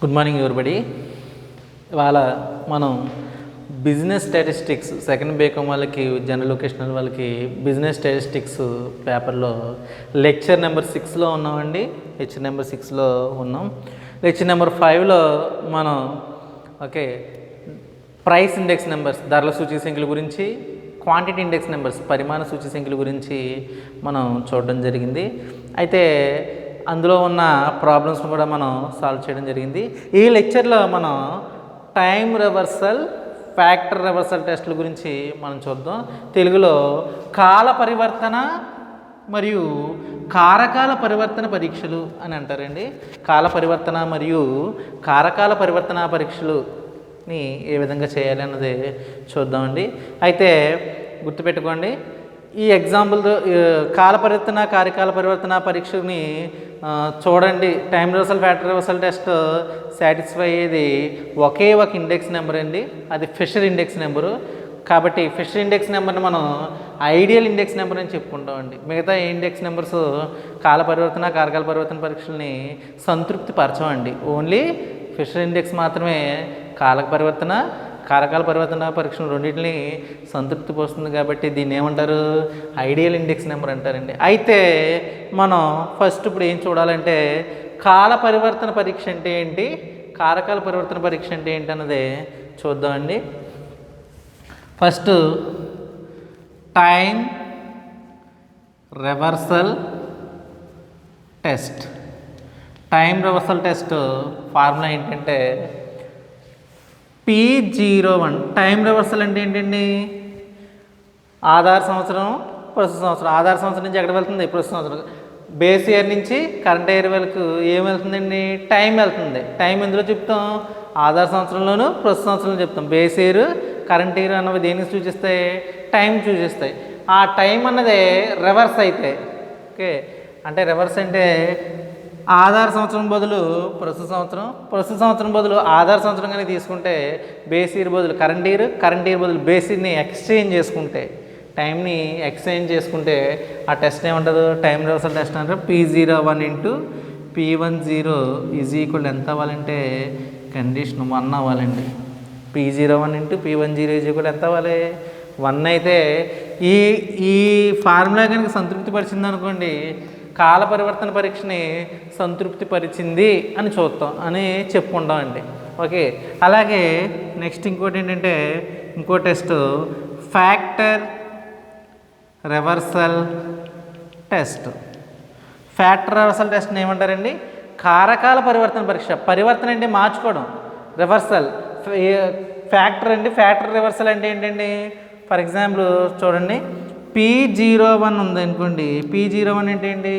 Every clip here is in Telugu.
Good morning everybody. ఇవాళ మనం బిజినెస్ స్టాటిస్టిక్స్ సెకండ్ బీకామ్ వాళ్ళకి, జనరల్ వొకేషనల్ వాళ్ళకి బిజినెస్ స్టాటిస్టిక్స్ పేపర్లో లెక్చర్ నెంబర్ 6లో ఉన్నామండి. లెక్చర్ నెంబర్ 6లో ఉన్నాం. లెక్చర్ నెంబర్ 5లో మనం ప్రైస్ ఇండెక్స్ నెంబర్స్, ధరల సూచీ సంఖ్యల గురించి, క్వాంటిటీ ఇండెక్స్ నెంబర్స్, పరిమాణ సూచీ సంఖ్యల గురించి మనం చూడడం జరిగింది. అయితే అందులో ఉన్న ప్రాబ్లమ్స్ని కూడా మనం సాల్వ్ చేయడం జరిగింది. ఈ లెక్చర్లో మనం టైం రివర్సల్, ఫ్యాక్టర్ రివర్సల్ టెస్ట్ల గురించి మనం చూద్దాం. తెలుగులో కాల పరివర్తన మరియు కారకాల పరివర్తన పరీక్షలు అని అంటారండి. కాల పరివర్తన మరియు కారకాల పరివర్తన పరీక్షలుని ఏ విధంగా చేయాలి అన్నది చూద్దామండి. అయితే గుర్తుపెట్టుకోండి, ఈ ఎగ్జాంపుల్ కాల పరివర్తన, కారకాల పరివర్తన పరీక్షని చూడండి. Time reversal, factor reversal test satisfy అయ్యేది ఒకే ఒక ఇండెక్స్ నెంబర్ అండి, అది ఫిషర్ ఇండెక్స్ నెంబరు. కాబట్టి ఫిషర్ ఇండెక్స్ నెంబర్ని మనం ఐడియల్ ఇండెక్స్ నెంబర్ అని చెప్పుకుంటామండి. మిగతా ఇండెక్స్ నెంబర్స్ కాల పరివర్తన, కారకాల పరివర్తన పరీక్షల్ని సంతృప్తి పరచమండి. ఓన్లీ ఫిషర్ ఇండెక్స్ మాత్రమే కారకాల పరివర్తన పరీక్షలు రెండింటిని సంతృప్తి పరుస్తుంది. కాబట్టి దీన్ని ఏమంటారు? ఐడియల్ ఇండెక్స్ నెంబర్ అంటారండి. అయితే మనం ఫస్ట్ ఇప్పుడు ఏం చూడాలంటే, కాల పరివర్తన పరీక్ష అంటే ఏంటి, కారకాల పరివర్తన పరీక్ష అంటే ఏంటి అన్నది చూద్దామండి. First time reversal test. Time reversal test formula ఏంటంటే P01. టైం రివర్సల్ అంటే ఏంటండి? ఆధార సంవత్సరం, ప్రస్తుత సంవత్సరం. ఆధార సంవత్సరం నుంచి ఎక్కడ వెళ్తుంది? ప్రస్తుత సంవత్సరం. బేస్ ఇయర్ నుంచి కరెంట్ ఇయర్ వరకు ఏం వెళ్తుందండి? టైం వెళ్తుంది. టైం ఎందులో చెప్తాం? ఆధార సంవత్సరంలోనూ ప్రస్తుత సంవత్సరంలో చెప్తాం. బేస్ ఇయర్, కరెంట్ ఇయర్ అన్నవి దేనికి సూచిస్తాయి? టైం సూచిస్తాయి. ఆ టైం అన్నదే రివర్స్ అయితే అంటే రివర్స్ అంటే ఆధార సంవత్సరం బదులు ప్రస్తుత సంవత్సరం, ప్రస్తుత సంవత్సరం బదులు ఆధార సంవత్సరం కనుక తీసుకుంటే, బేస్ ఇయర్ బదులు కరెంట్ ఇయర్ బదులు బేస్ ఇయర్ని ఎక్స్చేంజ్ చేసుకుంటే, టైంని ఎక్స్చేంజ్ చేసుకుంటే ఆ టెస్ట్ ఏమంటారు? టైం రివర్సల్ టెస్ట్ అంటారు. P01 into P10 is equal ఎంత అవ్వాలంటే కండిషన్ 1 అవ్వాలండి. P01 into P10 is equal ఎంత అవ్వాలి? 1 అయితే ఈ ఫార్ములా కనుక సంతృప్తి పరిచింది అనుకోండి, కాల పరివర్తన పరీక్షని సంతృప్తి పరిచింది అని చూద్దాం అని చెప్పుకుంటామండి. అలాగే నెక్స్ట్ ఇంకోటి ఏంటంటే, ఇంకో test factor reversal test. Factor reversal టెస్ట్ని ఏమంటారండి? కారకాల పరివర్తన పరీక్ష. పరివర్తన అంటే మార్చుకోవడం, రివర్సల్. ఫ్యాక్టర్ అండి. ఫ్యాక్టర్ రివర్సల్ అంటే ఏంటండి? ఫర్ ఎగ్జాంపుల్ చూడండి, P01 ఉంది అనుకోండి. P01 అంటే ఏంటి?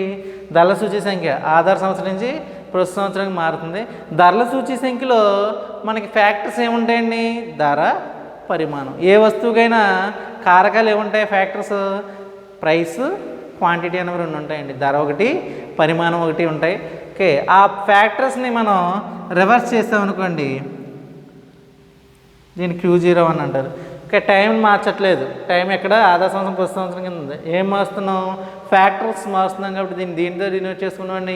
ధరల సూచీ సంఖ్య. ఆధార సంవత్సరం నుంచి ప్రస్తుత సంవత్సరానికి మారుతుంది. ధరల సూచీ సంఖ్యలో మనకి ఫ్యాక్టర్స్ ఏముంటాయండి? ధర, పరిమాణం. ఏ వస్తువుకైనా కారకాలు ఏముంటాయి? ఫ్యాక్టర్స్ ప్రైస్, క్వాంటిటీ అనేవి 2 ఉంటాయండి. ధర ఒకటి, పరిమాణం ఒకటి ఉంటాయి. ఆ ఫ్యాక్టర్స్ని మనం రివర్స్ చేస్తామనుకోండి, దీన్ని Q01 అంటారు. టైం మార్చట్లేదు. టైం ఎక్కడ? ఆధార సంవత్సరం, ప్రస్తుత సంవత్సరం కింద ఉంది. ఏం మారుస్తున్నాం? ఫ్యాక్టర్స్ మారుస్తున్నాం. కాబట్టి దీంతో డినోట్ చేసుకున్నాం అండి,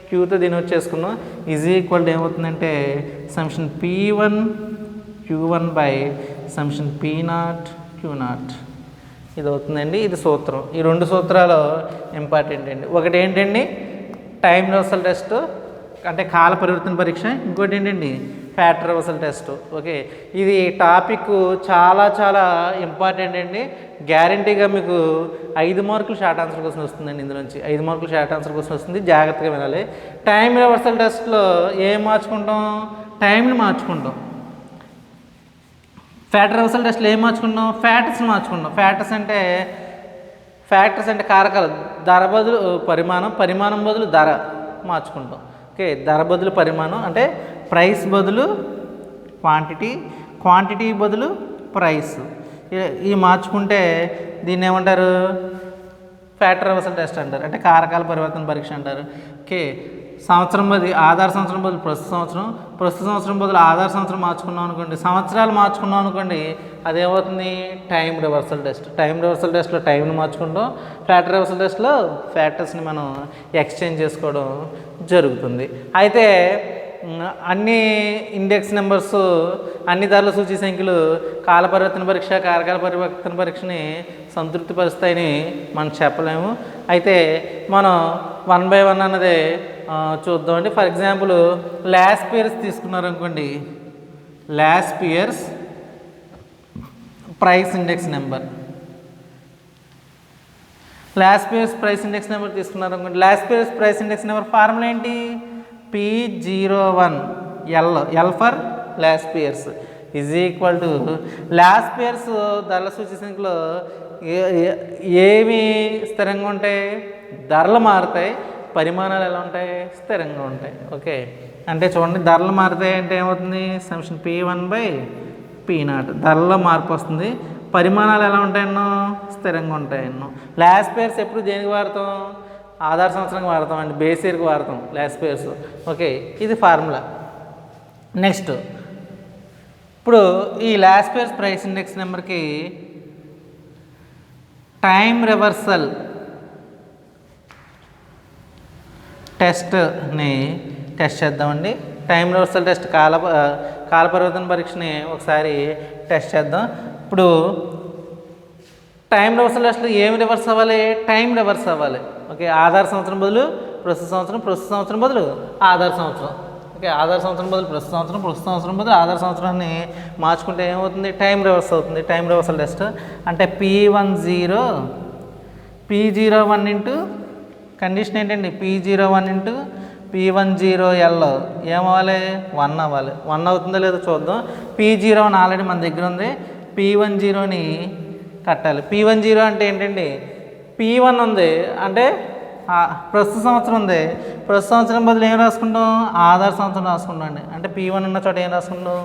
క్యూతో డినోట్ చేసుకున్నాం. ఈజ్ ఈక్వల్ ఏమవుతుందంటే సమ్షన్ P1 Q1 by సమ్షన్ P0 Q0 ఇది అవుతుందండి. ఇది సూత్రం. ఈ 2 సూత్రాలు ఇంపార్టెంట్ అండి. ఒకటి ఏంటండి? టైం రివర్సల్ టెస్ట్ అంటే కాల పరివర్తన పరీక్ష. ఇంకోటి ఏంటండి? Factor reversal test. ఇది టాపిక్ చాలా చాలా ఇంపార్టెంట్ అండి. గ్యారంటీగా మీకు 5 మార్కులు షార్ట్ ఆన్సర్ కోసం వస్తుందండి. ఇందులోంచి 5 మార్కులు షార్ట్ ఆన్సర్ కోసం వస్తుంది. జాగ్రత్తగా వినాలి. టైం రివర్సల్ టెస్ట్లో ఏం మార్చుకుంటాం? టైంని మార్చుకుంటాం. ఫ్యాక్టర్ రివర్సల్ టెస్ట్లో ఏం మార్చుకుంటాం? ఫ్యాక్టర్స్ని మార్చుకుంటాం. ఫ్యాక్టర్స్ అంటే కారకాలు. ధర బదులు పరిమాణం, పరిమాణం బదులు ధర మార్చుకుంటాం. ధర బదులు పరిమాణం అంటే ప్రైస్ బదులు క్వాంటిటీ, క్వాంటిటీ బదులు ప్రైస్. ఇవి మార్చుకుంటే దీన్ని ఏమంటారు? ఫ్యాక్టర్ రివర్సల్ టెస్ట్ అంటారు. అంటే కారకాల పరివర్తన పరీక్ష అంటారు. సంవత్సరం బదులు ఆధార సంవత్సరం బదులు ప్రస్తుత సంవత్సరం, ప్రస్తుత సంవత్సరం బదులు ఆధార సంవత్సరం మార్చుకున్నాం అనుకోండి, సంవత్సరాలు మార్చుకున్నాం అనుకోండి, అదేమవుతుంది? Time reversal test. Time reversal టెస్ట్లో టైంని మార్చుకుంటాం. ఫ్యాక్టర్ రివర్సల్ టెస్ట్లో ఫ్యాక్టర్స్ని మనం ఎక్స్చేంజ్ చేసుకోవడం జరుగుతుంది. అయితే అన్ని ఇండెక్స్ నెంబర్స్ అన్ని ధరల సూచి సంఖ్యలు కాల పరివర్తన పరీక్ష కారకాల పరివర్తన పరీక్షని సంతృప్తిపరుస్తాయని మనం చెప్పలేము. అయితే మనం 1 by 1 అన్నది చూద్దామండి. ఫర్ ఎగ్జాంపుల్ లాస్పియర్స్ తీసుకున్నారనుకోండి, Laspeyres price index number, Laspeyres price index number తీసుకున్నారనుకోండి, Laspeyres price index number formula ఏంటి? P01 L for Laspeyres is equal to Laspeyres ధరల సూచి సంఖ్యలో ఏమి స్థిరంగా ఉంటాయి? ధరలు మారుతాయి, పరిమాణాలు ఎలా ఉంటాయి? స్థిరంగా ఉంటాయి. ఓకే, అంటే చూడండి, ధరలు మారుతాయి అంటే ఏమవుతుంది? సమ్షన్ P1/P0 ధరలో మార్పు వస్తుంది. పరిమాణాలు ఎలా ఉంటాయన్నో? స్థిరంగా ఉంటాయన్నో. లాస్పియర్స్ ఎప్పుడు దేనికి వాడతాం? ఆధార సంవత్సరానికి వాడతాం అండి, బేస్ ఇయర్కి వాడతాం లాస్పియర్స్. ఓకే, ఇది ఫార్ములా. నెక్స్ట్, ఇప్పుడు ఈ లాస్పియర్స్ ప్రైస్ ఇండెక్స్ నెంబర్కి టైం రివర్సల్ టెస్ట్ని టెస్ట్ చేద్దామండి. టైం రివర్సల్ టెస్ట్ కాల పరివర్తన పరీక్షని ఒకసారి టెస్ట్ చేద్దాం. ఇప్పుడు టైం రివర్సల్ టెస్ట్లో ఏమి రివర్స్ అవ్వాలి? టైం రివర్స్ అవ్వాలి. ఓకే, ఆధార సంవత్సరం బదులు ప్రస్తుత సంవత్సరం, ప్రస్తుత సంవత్సరం బదులు ఆధార సంవత్సరం. ఓకే, ఆధార సంవత్సరం బదులు ప్రస్తుత సంవత్సరం, ప్రస్తుత సంవత్సరం బదులు ఆధార సంవత్సరాన్ని మార్చుకుంటే ఏమవుతుంది? టైం రివర్స్ అవుతుంది. టైం రివర్సల్ టెస్ట్ అంటే P01 ఇంటూ కండిషన్ ఏంటండి? P01 ఇంటూ P10L ఏమవ్వాలి? 1 అవ్వాలి. 1 అవుతుందో లేదో చూద్దాం. P01 ఆల్రెడీ మన దగ్గర ఉంది, P10ని కట్టాలి. P10 అంటే ఏంటండి? P1 ఉంది అంటే ప్రస్తుత సంవత్సరం ఉంది, ప్రస్తుత సంవత్సరం బదులు ఏం రాసుకుంటాం? ఆధార సంవత్సరం రాసుకుంటాం అండి. అంటే P1 ఉన్న చోట ఏం రాసుకుంటాం?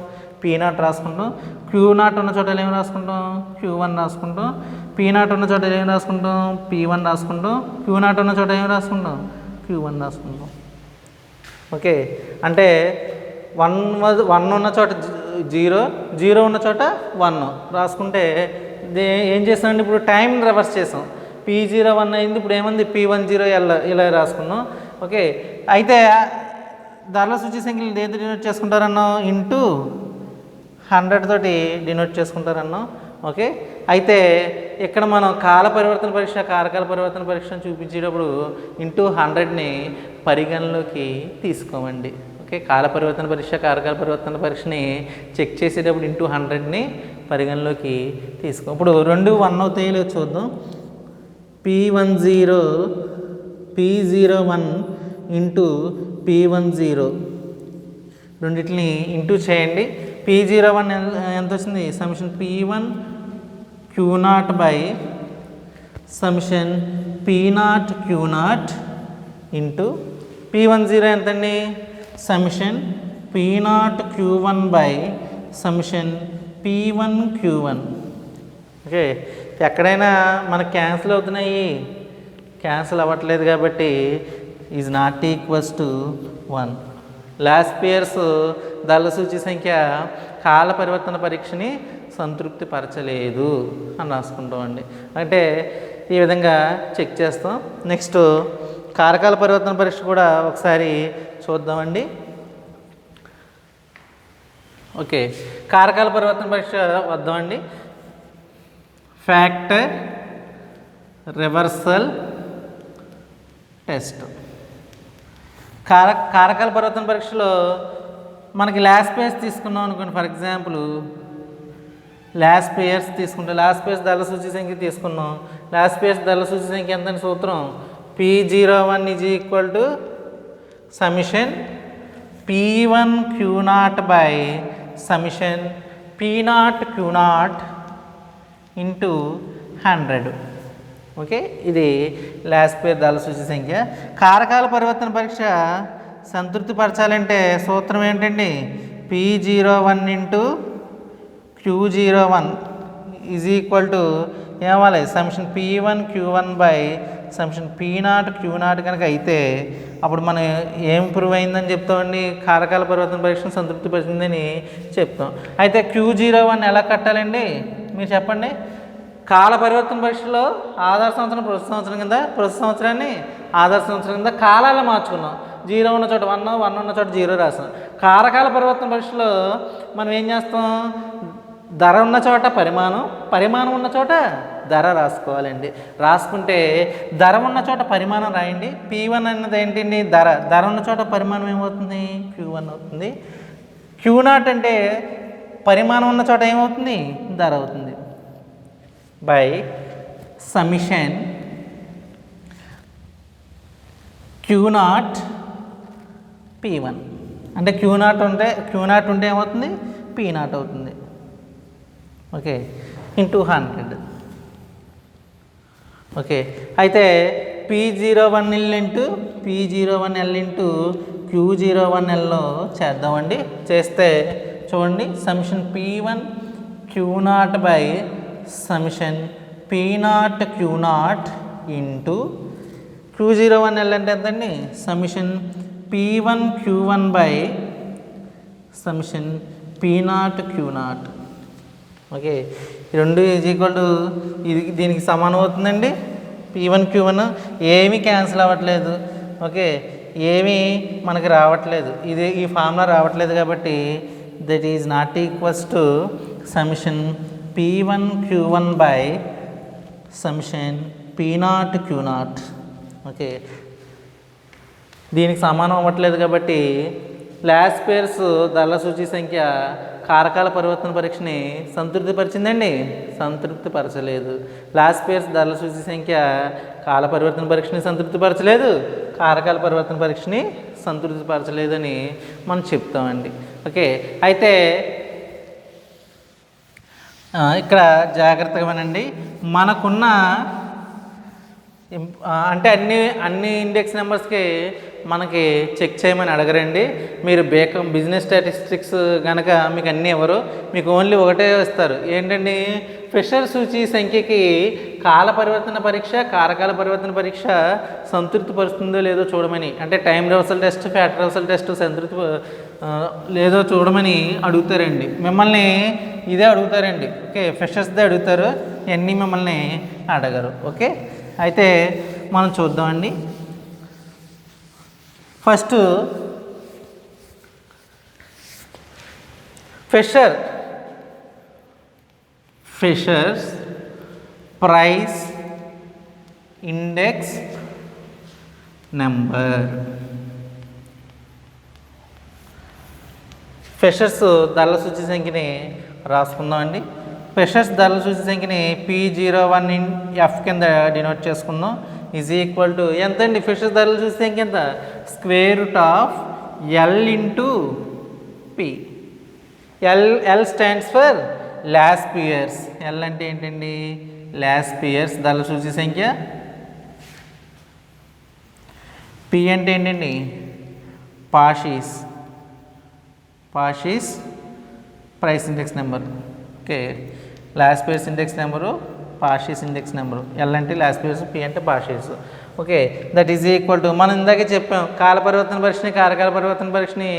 P0 రాసుకుంటాం. Q0 ఉన్న చోట ఏం రాసుకుంటాం? Q1 రాసుకుంటాం. P0 ఉన్న చోట ఏం రాసుకుంటాం? P1 రాసుకుంటాం. Q0 ఉన్న చోట ఏం రాసుకుంటాం? Q1 రాసుకుంటాం. ఓకే, అంటే 1 ఉన్న చోట 0, 0 ఉన్న చోట 1 రాసుకుంటే ఏం చేస్తామండి? ఇప్పుడు టైం రివర్స్ చేసాం. P01 అయింది, ఇప్పుడు ఏమంది? P10L ఇలా రాసుకున్నాం. ఓకే, అయితే ధరల సూచి సంఖ్యలు దేంతో డినోట్ చేసుకుంటారన్నాం? ఇంటూ 100 తోటి డినోట్ చేసుకుంటారన్నాం. ఓకే, అయితే ఇక్కడ మనం కాల పరివర్తన పరీక్ష కారకాల పరివర్తన పరీక్షను చూపించేటప్పుడు ఇంటూ 100ని పరిగణలోకి తీసుకోమండి. ఓకే, కాల పరివర్తన పరీక్ష కారకాల పరివర్తన పరీక్షని చెక్ చేసేటప్పుడు ఇంటూ 100ని పరిగణలోకి తీసుకో. ఇప్పుడు 2 1 అవుతాయి లేదు చూద్దాం. P01 ఇంటూ P10 రెండింటిని ఇంటూ చేయండి. P01 ఎంత వచ్చింది? Summation P1 Q0 by summation P0 Q0 into P10 ఎంతండి? సమిషన్ P0 Q1 by summation P1 Q1. Okay, ఎక్కడైనా మనకు క్యాన్సిల్ అవుతున్నాయి, క్యాన్సిల్ అవ్వట్లేదు కాబట్టి ఈజ్ నాట్ ఈక్వల్స్ టు 1. లాస్పియర్స్ ధరల సూచి సంఖ్య కాల పరివర్తన పరీక్షని సంతృప్తి పరచలేదు అని రాసుకుంటామండి. అంటే ఈ విధంగా చెక్ చేస్తాం. నెక్స్ట్ కారకాల పరివర్తన పరీక్ష కూడా ఒకసారి చూద్దామండి. ఓకే, కారకాల పరివర్తన పరీక్ష వద్దామండి. Factor reversal test. కారకాల పరివర్తన పరీక్షలో మనకి లాస్పియర్స్ తీసుకున్నాం అనుకోండి. ఫర్ ఎగ్జాంపుల్ లాస్పియర్స్ తీసుకుంటే లాస్పియర్స్ ధరల సూచి సంఖ్య తీసుకున్నాం. లాస్పియర్స్ ధరల సూచి సంఖ్య ఎంతని సూత్రం? P01 is equal to summation P1 Q0 by summation P0 Q0 into 100. Okay, ఇది లాస్పియర్ ధరల సూచి సంఖ్య. కారకాల పరివర్తన పరీక్ష సంతృప్తి పరచాలంటే సూత్రం ఏంటండి? P01 into Q01 is equal to ఏమవ్వాలి? సమిషన్ P1 Q1 by summation P0 Q0 కనుక అయితే అప్పుడు మనం ఏం ప్రూవ్ అయిందని చెప్తామండి? కారకాల పరివర్తన పరీక్షను సంతృప్తి పరిచిందని చెప్తాం. అయితే Q01 ఎలా కట్టాలండి? మీరు చెప్పండి. కాల పరివర్తన పరీక్షలో ఆధార సంవత్సరం ప్రస్తుత సంవత్సరం కింద, ప్రస్తుత సంవత్సరాన్ని ఆధార సంవత్సరం కింద కాలాలు మార్చుకున్నాం. 0 ఉన్న చోట 1, 1 ఉన్న చోట 0 రాసాం. కారకాల పరివర్తన పరీక్షలో మనం ఏం చేస్తాం, ధర ఉన్న చోట పరిమాణం, పరిమాణం ఉన్న చోట ధర రాసుకోవాలండి. రాసుకుంటే ధర ఉన్న చోట పరిమాణం రాయండి. P1 అన్నది ఏంటండి, ధర. ధర ఉన్న చోట పరిమాణం ఏమవుతుంది, Q1 అవుతుంది. Q0 అంటే పరిమాణం ఉన్న చోట ఏమవుతుంది, ధర అవుతుంది. బై సమిషన్ Q0 P1 అంటే Q0 ఉంటే ఏమవుతుంది, P0 అవుతుంది. Okay, into 100. ఓకే, అయితే P01L ఇంటూ P01L ఇంటూ Q01Lలో చేద్దామండి. చేస్తే చూడండి, సమిషన్ P1 Q0 by summation P0 Q0 into Q01L అంటే ఎంతండి, సమిషన్ P1 Q1 by summation P0 Q0. Okay, ఈ రెండు ఈజ్ ఈక్వల్ టు ఇది, దీనికి సమానం అవుతుందండి. P1 Q1 ఏమీ క్యాన్సిల్ అవ్వట్లేదు. ఓకే, ఏమీ మనకి రావట్లేదు, ఇది ఈ ఫార్ములా రావట్లేదు కాబట్టి that is not equals to summation P1 Q1 by summation P0 Q0. Okay, దీనికి సమానం అవ్వట్లేదు కాబట్టి లాస్ పేర్స్ ధరల సూచి సంఖ్య కారకాల పరివర్తన పరీక్షని సంతృప్తిపరిచిందండి, సంతృప్తిపరచలేదు. లాస్ పేర్స్ ధరల సూచి సంఖ్య కాల పరివర్తన పరీక్షని సంతృప్తిపరచలేదు, కారకాల పరివర్తన పరీక్షని సంతృప్తిపరచలేదని మనం చెప్తామండి. ఓకే, అయితే ఇక్కడ జాగ్రత్తగా వినండి. మనకున్న అంటే అన్ని ఇండెక్స్ నెంబర్స్కి మనకి చెక్ చేయమని అడగరండి. మీరు బిజినెస్ స్టాటిస్టిక్స్ కనుక మీకు అన్నీ ఎవరు, మీకు ఓన్లీ ఒకటే ఇస్తారు, ఏంటండి, ఫిషర్ సూచి సంఖ్యకి కాల పరివర్తన పరీక్ష, కారకాల పరివర్తన పరీక్ష సంతృప్తి పరుస్తుందో లేదో చూడమని. అంటే time reversal test, fat reversal test సంతృప్తి లేదో చూడమని అడుగుతారండి. మిమ్మల్ని ఇదే అడుగుతారండి. ఓకే, ఫిషర్స్దే అడుగుతారు, ఇవన్నీ మిమ్మల్ని అడగరు. ఓకే, అయితే మనం చూద్దామండి. First Fisher's price index number. Fisher's ధరల సూచి సంఖ్యని రాసుకుందామండి. ఫిషర్స్ ధరల సూచి సంఖ్యని P01F కింద డినోట్ చేసుకుందాం. ఈజ్ ఈక్వల్ టు ఎంతండి, ఫిషర్స్ ధరల సూచి సంఖ్య ఎంత, square root of L into P. L stands for Laspeyres. L అంటే ఏంటండి, లాస్ పియర్స్ ధరల సూచి సంఖ్య. P అంటే ఏంటండి, Paasche's price index number. Okay, Laspeyres index number, Paasche's index number. L అంటే లాస్ పియర్స్, P అంటే Paasche's. Okay, that is equal to మనం ఇందాకే చెప్పాం, కాల పరివర్తన పరీక్షని, కారకాల పరివర్తన పరీక్షని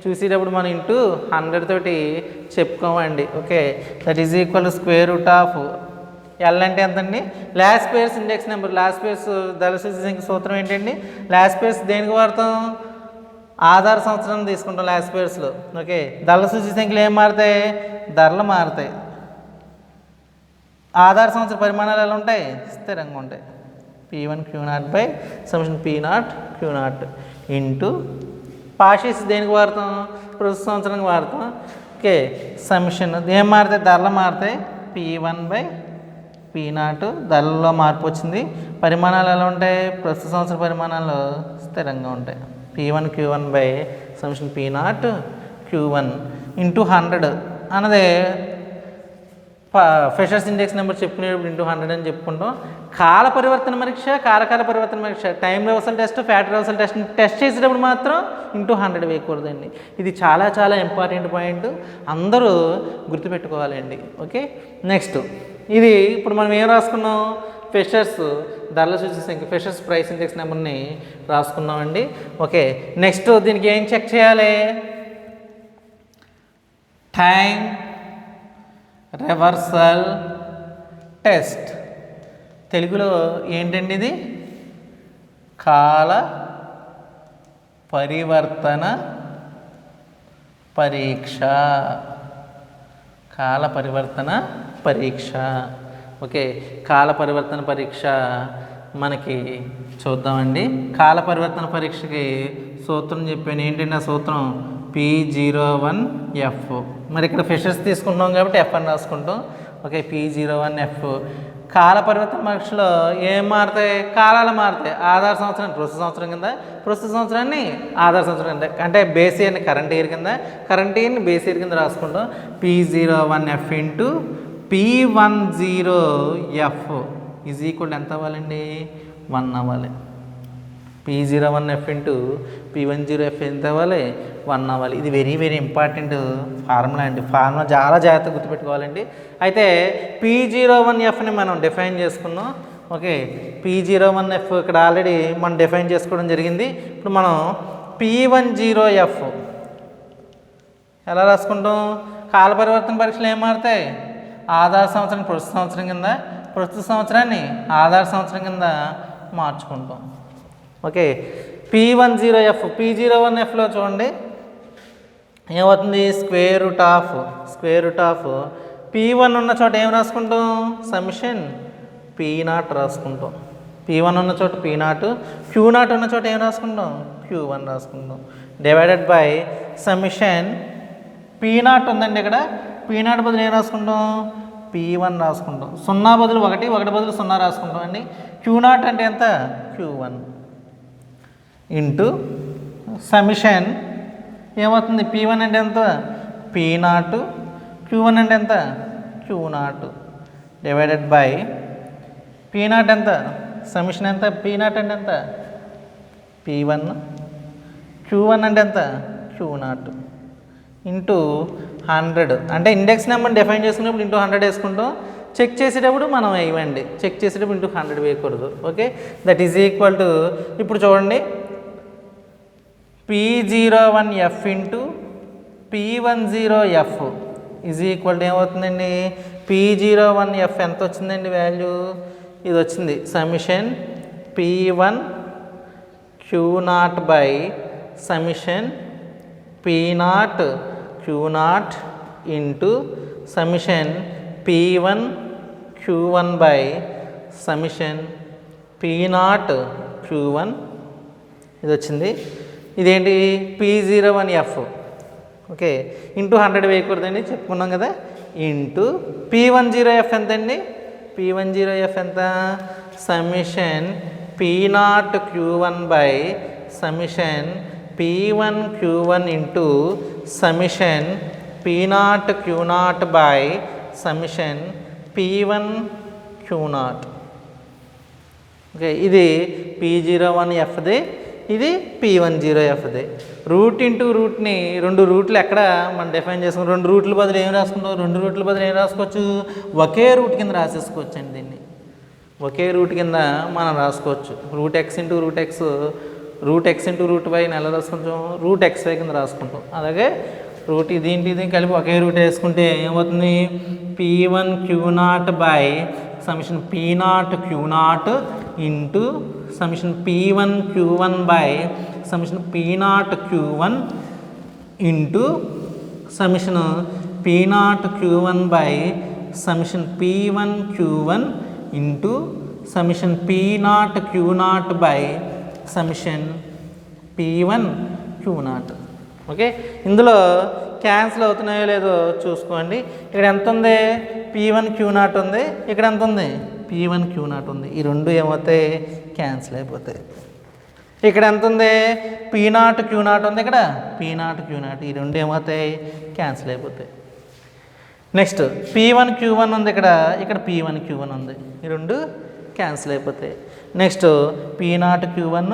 చూసేటప్పుడు మనం ఇంటూ 100 తోటి చెప్పుకోమండి. Okay, that is equal to square root of L అంటే ఎంతండి, Laspeyres index number. Laspeyres ధరల సూచి సంఖ్య సూత్రం ఏంటండి, లాస్ పియర్స్ దేనికి వాడతాం, ఆధార సంవత్సరం తీసుకుంటాం లాస్ పియర్స్లో. ఓకే, ధరల సూచి సంఖ్యలు ఏం మారుతాయి, ధరలు మారుతాయి. ఆధార సంవత్సర పరిమాణాలు ఎలా ఉంటాయి, స్థిరంగా ఉంటాయి. P1 Q0 by summation P0 Q0 into పాషీస్ దేనికి వాడతాం, ప్రస్తుత సంవత్సరానికి వాడతాం. ఓకే, సమిషన్ ఏం మారుతాయి, ధరలు మారుతాయి. P1 బై P0 ధరల్లో మార్పు వచ్చింది. పరిమాణాలు ఎలా ఉంటాయి, ప్రస్తుత సంవత్సర పరిమాణాలు స్థిరంగా ఉంటాయి. P1 Q1 by summation P0 Q1 into 100 అన్నది ఫిషర్స్ ఇండెక్స్ నెంబర్ చెప్పుకునేటప్పుడు ఇంటూ 100 అని చెప్పుకుంటాం. కాల పరివర్తన పరీక్ష, కారకాల పరివర్తన పరీక్ష, time reversal test, fat reversal test చేసేటప్పుడు మాత్రం ఇంటూ 100 వేయకూడదండి. ఇది చాలా చాలా ఇంపార్టెంట్ పాయింట్, అందరూ గుర్తుపెట్టుకోవాలండి. ఓకే, నెక్స్ట్ ఇది ఇప్పుడు మనం ఏం రాసుకున్నాం, ఫిషర్స్ ధరల సూచి సంఖ్య, ఫిషర్స్ ప్రైస్ ఇండెక్స్ నెంబర్ని రాసుకున్నామండి. ఓకే, నెక్స్ట్ దీనికి ఏం చెక్ చేయాలి, టైం రివర్సల్ టెస్ట్. తెలుగులో ఏంటండి ఇది? కాల పరివర్తన పరీక్ష. కాల పరివర్తన పరీక్ష. ఓకే, కాల పరివర్తన పరీక్ష మనకి చూద్దామండి. కాల పరివర్తన పరీక్షకి సూత్రం చెప్పాను. ఏంటంటే ఆ సూత్రం P01F. మరి ఇక్కడ ఫిషర్స్ తీసుకుంటున్నాం కాబట్టి F అని రాసుకుంటాం. Okay, P01F. కాల పరివర్తన పరీక్షలో ఏం మారుతాయి? కాలాలు మారుతాయి. ఆధార సంవత్సరాన్ని ప్రస్తుత సంవత్సరం కింద, ప్రస్తుత సంవత్సరాన్ని ఆధార సంవత్సరం కింద, అంటే బేస్ ఇయర్ని కరెంట్ ఇయర్ కింద, కరెంట్ ఇయర్ని బేస్ ఇయర్ కింద రాసుకుంటాం. P01F into P10F is equal ఎంత అవ్వాలండి? 1 అవ్వాలి. P01F ఇంటూ P10F ఎంత అవ్వాలి? 1 అవ్వాలి. ఇది వెరీ వెరీ ఇంపార్టెంట్ ఫార్ములా అండి. ఫార్ములా చాలా జాగ్రత్తగా గుర్తుపెట్టుకోవాలండి. అయితే P01Fని మనం డిఫైన్ చేసుకున్నాం. ఓకే, P01F ఇక్కడ ఆల్రెడీ మనం డిఫైన్ చేసుకోవడం జరిగింది. ఇప్పుడు మనం P10F ఎలా రాసుకుంటాం? కాల పరివర్తన పరీక్షలు ఏం మారుతాయి? ఆధార సంవత్సరం ప్రస్తుత సంవత్సరం కింద, ప్రస్తుత సంవత్సరాన్ని ఆధార సంవత్సరం కింద మార్చుకుంటాం. ఓకే, P01Fలో చూడండి ఏమవుతుంది? స్క్వేర్ రూట్ ఆఫ్ P1 ఉన్న చోట ఏం రాసుకుంటాం? సమిషన్ P0 రాసుకుంటాం. P1 ఉన్న చోట P0, Q0 ఉన్న చోట ఏం రాసుకుంటాం? Q1 రాసుకుంటాం. డివైడెడ్ బై సమిషన్ P0 ఉందండి. ఇక్కడ P0 బదులు ఏం రాసుకుంటాం? P1 రాసుకుంటాం. 0 బదులు 1, 1 బదులు 0 రాసుకుంటాం అండి. Q0 అంటే ఎంత? Q1 ఇంటూ సమిషన్ ఏమవుతుంది? P1 అంటే ఎంత? P0, Q1 అంటే ఎంత? Q0 డివైడెడ్ బై P0 ఎంత? సమిషన్ ఎంత? P0 అంటే ఎంత? P1, Q1 అంటే ఎంత? Q0 into 100. అంటే ఇండెక్స్ నెంబర్ డిఫైన్ చేసుకున్నప్పుడు ఇంటూ 100 వేసుకుంటాం. చెక్ చేసేటప్పుడు మనం వేయమండి. చెక్ చేసేటప్పుడు ఇంటూ 100 వేయకూడదు. Okay, that is equal to ఇప్పుడు చూడండి P01F into P10F is equal to ఏమవుతుందండి? P01F ఎంత వచ్చిందండి వాల్యూ? ఇది వచ్చింది. Summation P1 Q0 by summation P0 Q0 into summation P1 Q1 by summation P0 Q1 ఇది వచ్చింది. ఇదేంటి? P01F. ఓకే, ఇంటూ 100 వేయకూడదండి, చెప్పుకున్నాం కదా. ఇంటూ P10F ఎంతండి? P10F ఎంత? Summation P0 Q1 by summation P1 Q1 into summation P0 Q0 by summation P1 Q0. Okay, ఇది P01Fది, ఇది P10Fది. రూట్ ఇంటూ రూట్ని, 2 రూట్లు ఎక్కడ మనం డిఫైన్ చేసుకున్నాం? 2 రూట్ల బదులు ఏం రాసుకుంటాం? 2 రూట్ల బదులు ఏం రాసుకోవచ్చు? ఒకే రూట్ కింద రాసేసుకోవచ్చు అండి. దీన్ని ఒకే రూట్ కింద మనం రాసుకోవచ్చు. Root x into root X, root x into root Y ఎలా రాసుకుంటాం? రూట్ XY కింద రాసుకుంటాం. అలాగే రూట్ ఇది కలిపి ఒకే రూట్ వేసుకుంటే ఏమవుతుంది? P1 Q0 by summation P0 Q0 into summation P1 Q1 by summation P0 Q1 into summation P0 Q1 by summation P1 Q1 into summation P0 Q0 by summation P1 Q0. Okay, ఇందులో క్యాన్సిల్ అవుతున్నాయో లేదో చూసుకోండి. ఇక్కడ ఎంత ఉంది? P1 Q0 ఉంది. ఇక్కడ ఎంత ఉంది? P1 Q0 ఉంది. ఈ 2 ఏమవుతాయి? క్యాన్సిల్ అయిపోతాయి. ఇక్కడ ఎంత ఉంది? P0 Q0 ఉంది. ఇక్కడ P0 Q0. ఈ 2 ఏమవుతాయి? క్యాన్సిల్ అయిపోతాయి. నెక్స్ట్ P1 Q1 ఉంది. ఇక్కడ P1 Q1 ఉంది. ఈ 2 క్యాన్సిల్ అయిపోతాయి. నెక్స్ట్ P0 Q1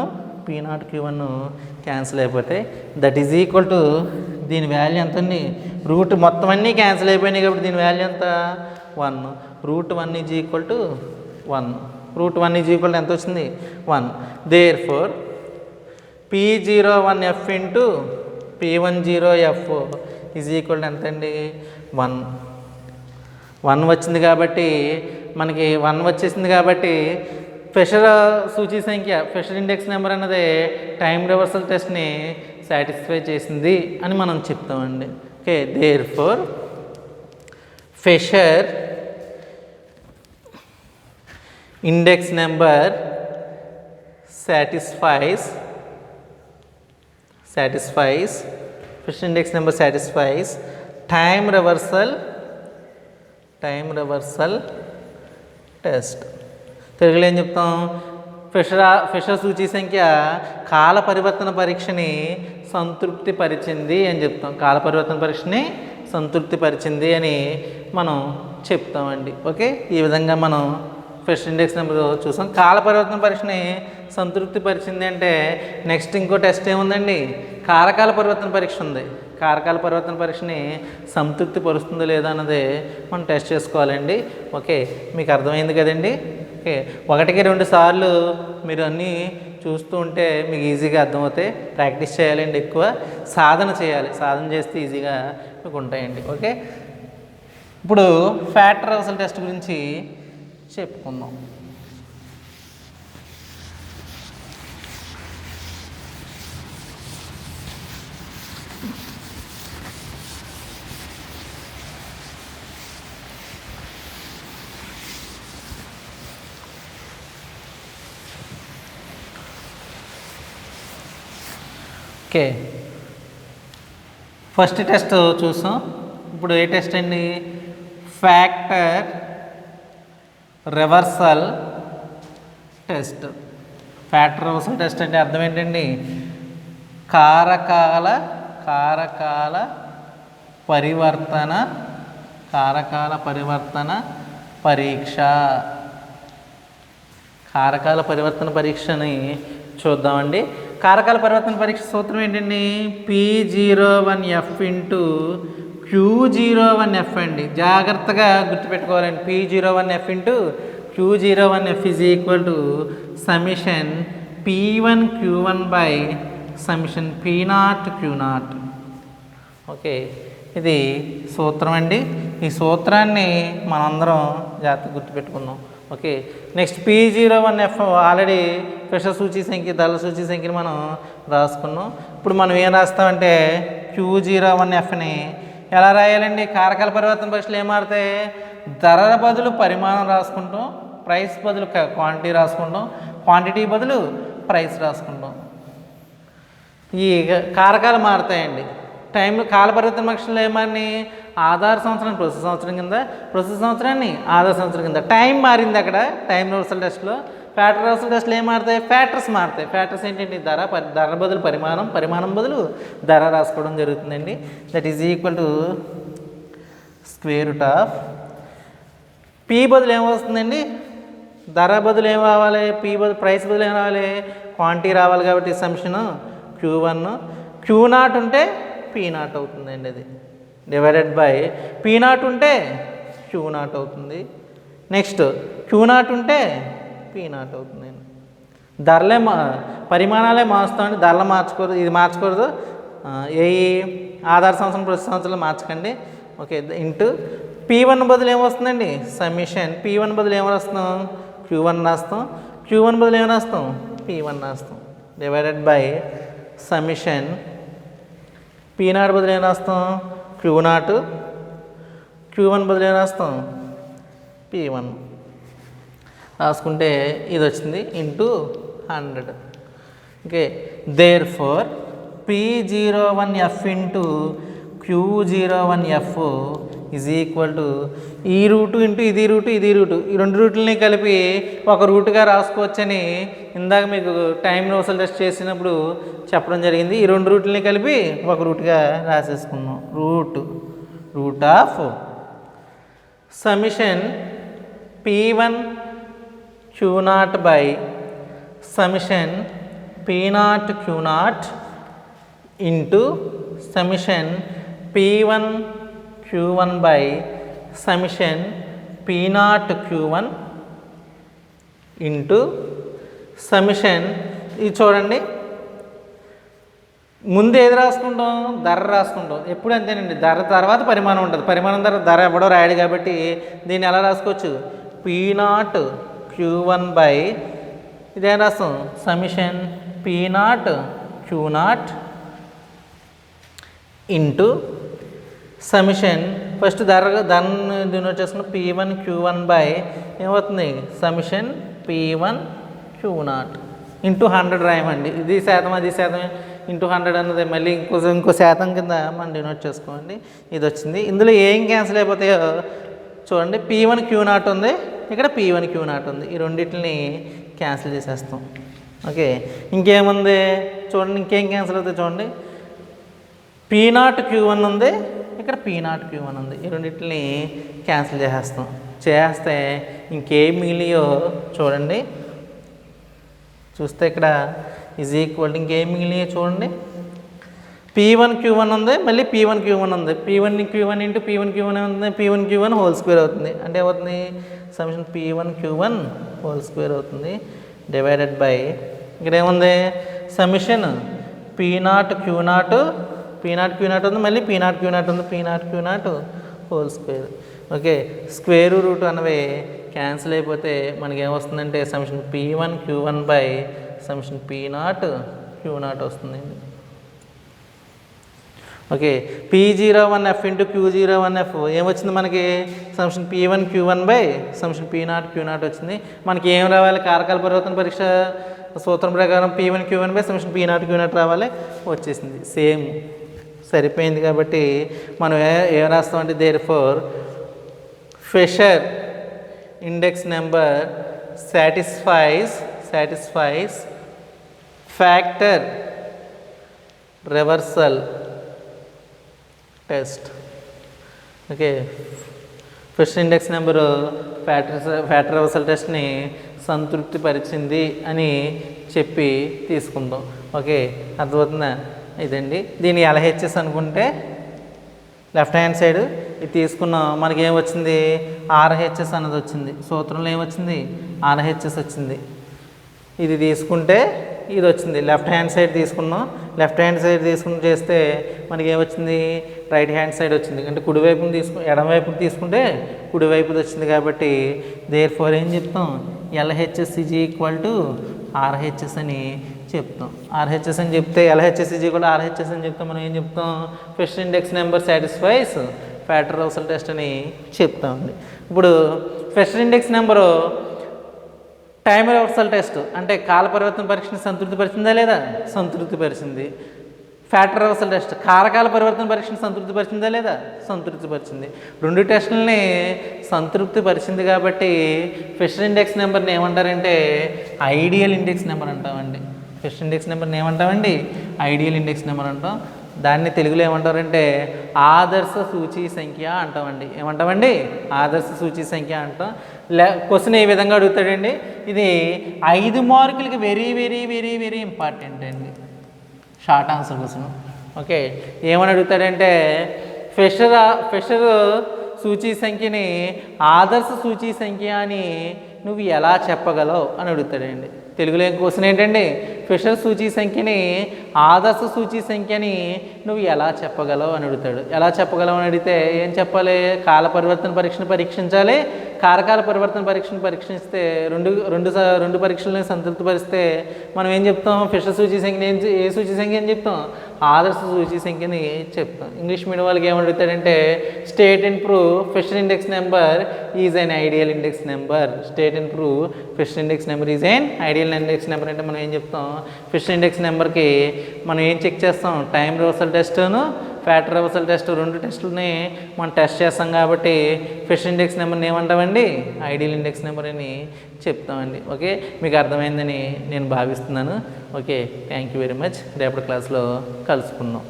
క్యాన్సిల్ అయిపోతాయి. దట్ ఈజ్ ఈక్వల్ టు దీని వాల్యూ ఎంత అండి? రూట్ మొత్తం అన్నీ క్యాన్సిల్ అయిపోయినాయి కాబట్టి దీని వాల్యూ ఎంత? 1. Root 1 is equal to 1. Root 1 is equal to ఎంత వచ్చింది? 1. Therefore P01F into P10F is equal to ఎంత అండి? 1. 1 వచ్చింది కాబట్టి మనకి 1 వచ్చేసింది కాబట్టి ఫిషర్ సూచి సంఖ్య ఫిషర్ ఇండెక్స్ నెంబర్ అన్నది టైం రివర్సల్ టెస్ట్ని సాటిస్ఫై చేసింది అని మనం చెప్తామండి. Okay, therefore Fisher index number satisfies Fisher index number satisfies time reversal test. తెలుగులో ఏం చెప్తాం? ఫిషర్ సూచి సంఖ్య కాల పరివర్తన పరీక్షని సంతృప్తి పరిచింది అని చెప్తాం. కాల పరివర్తన పరీక్షని సంతృప్తి పరిచింది అని మనం చెప్తామండి. ఓకే, ఈ విధంగా మనం ఫిషర్ ఇండెక్స్ నెంబర్ చూసాం. కాల పరివర్తన పరీక్షని సంతృప్తి పరిచింది అంటే నెక్స్ట్ ఇంకో టెస్ట్ ఏముందండి? కారకాల పరివర్తన పరీక్ష ఉంది. కారకాల పరివర్తన పరీక్షని సంతృప్తి పరుస్తుందో లేదా అన్నది మనం టెస్ట్ చేసుకోవాలండి. ఓకే, మీకు అర్థమైంది కదండి. ఓకే, 1కి 2 సార్లు మీరు అన్నీ చూస్తూ ఉంటే మీకు ఈజీగా అర్థమవుతాయి. ప్రాక్టీస్ చేయాలండి, ఎక్కువ సాధన చేయాలి. సాధన చేస్తే ఈజీగా మీకు ఉంటాయండి. ఓకే, ఇప్పుడు ఫ్యాక్టర్ రివర్సల్ టెస్ట్ గురించి చెప్పుకుందాం. ఓకే, ఫస్ట్ టెస్ట్ చూసాం. ఇప్పుడు ఏ టెస్ట్ అండి? Factor reversal test. Factor reversal test అంటే అర్థం ఏంటండి? కారకాల పరివర్తన పరీక్ష. కారకాల పరివర్తన పరీక్షని చూద్దామండి. కారకాల పరివర్తన పరీక్ష సూత్రం ఏంటండి? P01F ఇంటూ Q01F అండి. జాగ్రత్తగా గుర్తుపెట్టుకోవాలండి. P01F into Q01F is equal to summation P1Q1 by summation P0Q0. Okay, ఇది సూత్రం అండి. ఈ సూత్రాన్ని మనందరం జాగ్రత్తగా గుర్తుపెట్టుకుందాం. Okay, next P01F already Fisher సూచి సంఖ్య, దళ సూచి సంఖ్యని మనం రాసుకున్నాం. ఇప్పుడు మనం ఏం రాస్తామంటే Q01Fని ఎలా రాయాలండి? కారకాల పరివర్తన పరీక్షలు ఏం మారుతాయి? ధర బదులు పరిమాణం రాసుకుంటాం, ప్రైస్ బదులు క్వాంటిటీ రాసుకుంటాం, క్వాంటిటీ బదులు ప్రైస్ రాసుకుంటాం. ఈ కారకాలు మారుతాయండి. కాల పరివర్తన పరీక్షలు ఏమని? ఆధార సంవత్సరాన్ని ప్రస్తుత సంవత్సరం కింద, ప్రస్తుత సంవత్సరాన్ని ఆధార సంవత్సరం కింద. టైం మారింది అక్కడ టైం రివర్సల్ టెస్ట్లో. ఫ్యాక్టర్ రివర్సల్ టెస్ట్లో ఏం మారుతాయి? ఫ్యాక్టర్స్ మారుతాయి. ఫ్యాక్టర్స్ ఏంటంటే ధర బదులు పరిమాణం బదులు ధర రాసుకోవడం జరుగుతుందండి. That is equal to square root of P బదులు ఏమొస్తుందండి? ధర బదులు ఏం రావాలి? ప్రైస్ బదులు ఏం రావాలి? క్వాంటిటీ రావాలి. కాబట్టి సమ్షన్ Q1, Q0 ఉంటే P0 అవుతుందండి. అది డివైడెడ్ బై P0 ఉంటే Q0 అవుతుంది. నెక్స్ట్ Q0 ఉంటే P0 అవుతుందండి. ధరలే పరిమాణాలే మారుస్తామండి, ధరలు మార్చకూడదు. ఇది మార్చకూడదు. ఏ ఆధార సంవత్సరం ప్రస్తుత సంవత్సరంలో మార్చకండి. ఓకే, ఇంటూ P1 బదులు ఏమొస్తుందండి? సమిషన్ P1 బదులు ఏం రాస్తాం? Q1 రాస్తాం. Q1 బదులు ఏం రాస్తాం? P1 రాస్తాం. డివైడెడ్ బై సమిషన్ P0 బదులు ఏం రాస్తాం? Q0. Q1 బదులు ఏం రాస్తాం? P1 రాసుకుంటే ఇది వచ్చింది into 100. Okay, therefore P01F into Q01F is equal to ఈ రూటు ఇంటూ ఇది రూటు ఈ రెండు రూట్లని కలిపి ఒక రూటుగా రాసుకోవచ్చని ఇందాక మీకు టైం రివర్సల్ టెస్ట్ చేసినప్పుడు చెప్పడం జరిగింది. ఈ రెండు రూట్లని కలిపి ఒక రూట్గా రాసేసుకున్నాం. Root of summation P1 Q0 by summation P0 Q0 into summation P1 Q1 by summation P0 Q1 into summation. ఇది చూడండి, ముందు ఏది రాసుకుంటాం? ధర రాసుకుంటాం. ఎప్పుడు అంతేనండి. ధర తర్వాత పరిమాణం ఉంటుంది. పరిమాణం ధర ఎవడో రాయడు కాబట్టి దీన్ని ఎలా రాసుకోవచ్చు? P0 Q1 బై ఇదేం రాస్తాం సమిషన్ P0 Q0 ఇంటూ సమిషన్ ఫస్ట్ దాన్ని డినోట్ చేసుకున్న P1 Q1 బై ఏమవుతుంది సమిషన్ P1 Q0 ఇంటూ 100 రాయమండి. ఇది శాతం అది శాతం ఇంటూ 100 అన్నది మళ్ళీ ఇంకో శాతం కింద మనం డినోట్ చేసుకోండి. ఇది వచ్చింది. ఇందులో ఏం క్యాన్సిల్ అయిపోతాయో చూడండి. P1 Q0 ఉంది, ఇక్కడ P1 Q0 ఉంది. ఈ రెండింటిని క్యాన్సిల్ చేసేస్తాం. ఓకే, ఇంకేముంది చూడండి, ఇంకేం క్యాన్సిల్ అవుతాయి చూడండి. P0 Q1 ఉంది, ఇక్కడ P0 Q1 ఉంది. ఈ రెండింటిని క్యాన్సిల్ చేసేస్తాం. చేస్తే ఇంకేం మిగిలియో చూడండి. చూస్తే ఇక్కడ ఈజ్ ఈక్వల్ ఇంకేం మిగిలియో చూడండి. P1 Q1 ఉంది, మళ్ళీ P1 Q1 ఉంది. P1 Q1 into P1 Q1 ఉంది, P1 Q1 హోల్ స్క్వేర్ అవుతుంది. అంటే ఏమవుతుంది సమిషన్ P1 Q1 హోల్ స్క్వేర్ అవుతుంది డివైడెడ్ బై ఇక్కడ ఏముంది సమిషన్ P0 Q0 ఉంది, మళ్ళీ P0 Q0 ఉంది, P0 Q0 whole square. Okay, square root అనేవి క్యాన్సిల్ అయిపోతే మనకి ఏమొస్తుందంటే సమిషన్ P1 Q1 by summation P0 Q0 వస్తుందండి. ఓకే, P01F ఇంటూ Q01F ఏమొచ్చింది మనకి సమిషన్ P1 Q1 by summation P0 Q0 వచ్చింది. మనకి ఏం రావాలి కారకాల పరివర్తన పరీక్ష సూత్రం ప్రకారం P1 Q1 by summation P0 Q0 రావాలి, వచ్చేసింది. సేమ్ సరిపోయింది. కాబట్టి మనం ఏం రాస్తామంటే therefore Fisher index number satisfies factor reversal test. Okay, Fisher index number factor reversal టెస్ట్ని సంతృప్తి పరిచింది అని చెప్పి తీసుకుందాం. ఓకే, అర్థమవుతుందా? ఇదండి. దీన్ని LHS అనుకుంటే లెఫ్ట్ హ్యాండ్ సైడ్ ఇది తీసుకున్నాం. మనకి ఏం వచ్చింది RHS అన్నది వచ్చింది. సూత్రంలో ఏమొచ్చింది RHS వచ్చింది. ఇది తీసుకుంటే ఇది వచ్చింది. లెఫ్ట్ హ్యాండ్ సైడ్ తీసుకున్నాం. లెఫ్ట్ హ్యాండ్ సైడ్ తీసుకుని చేస్తే మనకి ఏమొచ్చింది రైట్ హ్యాండ్ సైడ్ వచ్చింది. అంటే కుడివైపుని ఎడమవైపుని తీసుకుంటే కుడివైపుది వచ్చింది. కాబట్టి దేర్ ఫోర్ ఏం చెప్తాం LHS is equal to RHS అని చెప్తాం. RHS అని చెప్తే LHS ఈజ్ ఈక్వల్ RHS అని చెప్తాం. మనం ఏం చెప్తాం Fisher index number satisfies factor reversal test అని చెప్తామండి. ఇప్పుడు Fisher index number time reversal test అంటే కాల పరివర్తన పరీక్షని సంతృప్తిపరిచిందా లేదా? సంతృప్తిపరిచింది. ఫ్యాక్టర్ రివర్సల్ టెస్ట్ కారకాల పరివర్తన పరీక్షను సంతృప్తిపరిచిందా లేదా? సంతృప్తిపరిచింది. రెండు టెస్టులని సంతృప్తిపరిచింది. కాబట్టి ఫిషర్ ఇండెక్స్ నెంబర్ని ఏమంటారంటే ఐడియల్ ఇండెక్స్ నెంబర్ అంటామండి. ఫిషర్ ఇండెక్స్ నెంబర్ని ఏమంటామండి ఐడియల్ ఇండెక్స్ నెంబర్ అంటాం. దాన్ని తెలుగులో ఏమంటారంటే ఆదర్శ సూచీ సంఖ్య అంటామండి. ఏమంటామండి ఆదర్శ సూచీ సంఖ్య అంటాం. క్వశ్చన్ ఏ విధంగా అడుగుతాడండి, ఇది 5 మార్కులకి very very very very important అండి. Short answer question. ఓకే, ఏమని అడుగుతాడంటే ఫిషర్ సూచీ సంఖ్యని ఆదర్శ సూచీ సంఖ్య అని నువ్వు ఎలా చెప్పగలవు అని అడుగుతాడండి. తెలుగులో క్వశ్చన్ ఏంటండి ఫిషర్ సూచీ సంఖ్యని ఆదర్శ సూచీ సంఖ్యని నువ్వు ఎలా చెప్పగలవు అని అడుగుతాడు. ఎలా చెప్పగలవు అని అడిగితే ఏం చెప్పాలి? కాల పరివర్తన పరీక్షను పరీక్షించాలి. కారకాల పరివర్తన పరీక్షను పరీక్షిస్తే రెండు పరీక్షలను సంతృప్తిపరిస్తే మనం ఏం చెప్తాం ఫిషర్ సూచీ సంఖ్యని ఏ సూచీ సంఖ్య అని చెప్తాం ఆదర్శ సూచీ సంఖ్యని చెప్తాం. ఇంగ్లీష్ మీడియం వాళ్ళకి ఏమని అడుగుతాడంటే state and prove Fisher index number is an ideal index number. State and prove Fisher index number is an ideal index number అంటే మనం ఏం చెప్తాం ఫిషర్ ఇండెక్స్ నెంబర్కి మనం ఏం చెక్ చేస్తాం టైం రివర్సల్ టెస్ట్ను ఫ్యాక్టర్ రివర్సల్ టెస్ట్ రెండు టెస్టులని మనం టెస్ట్ చేస్తాం. కాబట్టి ఫిషర్ ఇండెక్స్ నెంబర్ని ఏమంటామండి ఐడియల్ ఇండెక్స్ నెంబర్ అని చెప్తామండి. ఓకే, మీకు అర్థమైందని నేను భావిస్తున్నాను. Okay, thank you very much. రేపటి క్లాస్లో కలుసుకుందాం.